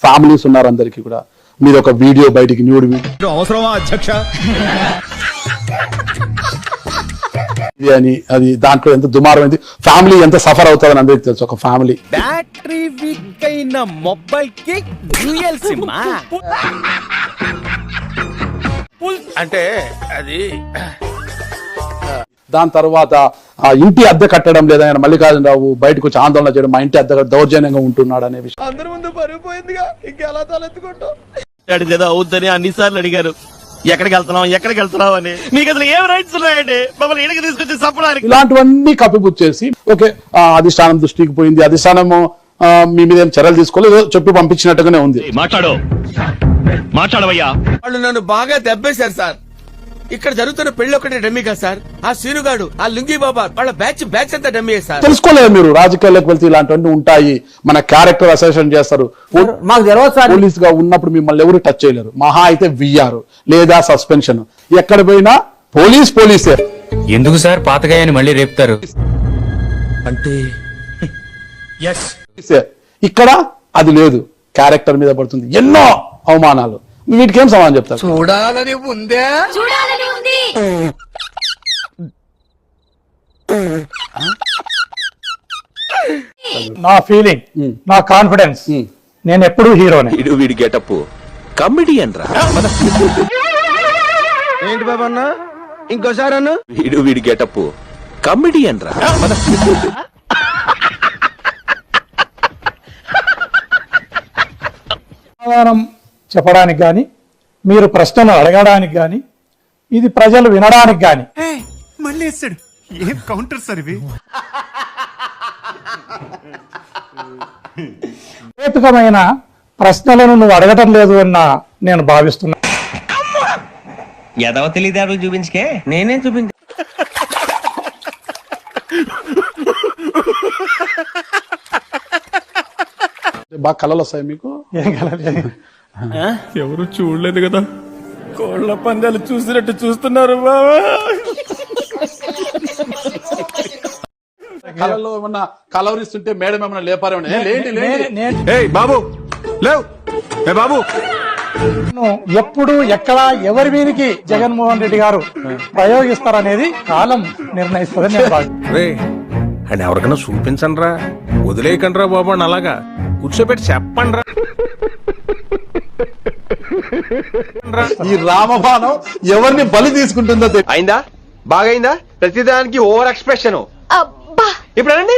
Families ఉన్నారు అందరికి కూడా. మీరు ఒక వీడియో బయటికి న్యూడ్ వీడియో అవసరమా అధ్యక్ష అని, అది దాంట్లో ఎంత దుమారమైంది, ఫ్యామిలీ ఎంత సఫర్ అవుతుందని అందరికి తెలుసు. ఒక ఫ్యామిలీ బ్యాటరీ వీక్ అయిన మొబైల్ కి డ్యూయల్ సిమ్ అంటే అది. దాని తర్వాత ఆ ఇంటి అద్దె కట్టడం లేదని మల్లికార్జున రావు బయటకు వచ్చి ఆందోళన చేయడం, మా ఇంటి అద్దె దౌర్జన్యంగా ఉంటున్నాడు అనే విషయం. అందరి ముందు పరుగు ఇంకెలా తలెత్తుకుంటాం ఏదో అవుద్దని అన్నిసార్లు అడిగారు ఎక్కడికి వెళ్తున్నావు అని. మీకు అసలు ఏం రైట్స్ ఉన్నాయండి మమ్మల్ని ఇంటికి తీసుకొచ్చి చంపడానికి? ఇలాంటివన్నీ కప్పిపుచ్చేసి ఓకే అధిష్టానం దృష్టికి పోయింది, అధిష్టానము మీ మీద ఏం చర్యలు తీసుకోలేదు, చెప్పి పంపించినట్టుగానే ఉంది. మాట్లాడవయ్యా. వాళ్ళు నన్ను బాగా దెబ్బేశారు సార్. ఇక్కడ జరుగుతున్న పెళ్లి ఒకటే డమ్మీ కదా సార్. ఆ సీనుగాడు, ఆ లుంగి బాబా, వాళ్ళ బ్యాచ్ అంతా డమ్మీ సార్. తెలుసుకోలేదు మీరు, రాజకీయాల్లోకి వెళ్తే ఇలాంటివన్నీ ఉంటాయి, మన క్యారెక్టర్ అసెషన్ చేస్తారు. పోలీస్ గా ఉన్నప్పుడు మిమ్మల్ని ఎవరు టచ్ చేయలేరు, మహా అయితే విఆర్ లేదా సస్పెన్షన్. ఎక్కడ పోయినా పోలీసే. ఎందుకు సార్ పాతగాయని మళ్ళీ రేపుతారు అంటే ఇక్కడ అది లేదు, క్యారెక్టర్ మీద పడుతుంది ఎన్నో అవమానాలు. వీటికి ఏం సమాధానం చెప్తారు? చూడాలని ఉంది. నా ఫీలింగ్, నా కాన్ఫిడెన్స్, నేను ఎప్పుడు హీరోనే. వీడి గెటప్ కమెడియన్ రా. ఏంటి బాబా అన్న ఇంకోసారి అన్న? వీడి గెటప్ కమెడియన్ రా. సమాధానం చెప్పడానికి గాని, మీరు ప్రశ్నలు అడగడానికి గాని, ఇది ప్రజలు వినడానికి గాని. మళ్ళీ వేస్తాడు. ఏం కౌంటర్ సార్ ఇవి? హేతుకమైన ప్రశ్నలను నువ్వు అడగటం లేదు అన్న నేను భావిస్తున్నా. ఎదవ తెలివితేటలు చూపించుకే. నేనేం చూపించ బాగా కళలు వస్తాయి మీకు? ఏం కలలేదు. ఎవరు చూడలేదు కదా, కోళ్ల పందాలు చూసినట్టు చూస్తున్నారు బాబా. కళలో ఏమన్నా కలవరిస్తుంటే మేడం ఏమన్నా లేపారేమన్నా? బాబు లేవు బాబు. ఎప్పుడు ఎక్కడ ఎవరి మీదకి జగన్మోహన్ రెడ్డి గారు ప్రయోగిస్తారనేది కాలం నిర్ణయిస్తుందని నేను భావిస్తున్నాను. అని ఎవరికైనా చూపించండి రా, వదిలేయకండి రా బాబు అని అలాగా కూర్చోబెట్టి చెప్పండి రా. ఈ రామబాణం ఎవరిని బలి తీసుకుంటుందో అయిందా? బాగైందా? ప్రతిదానికి ఓవర్ ఎక్స్ప్రెషన్. ఇప్పుడు అనండి.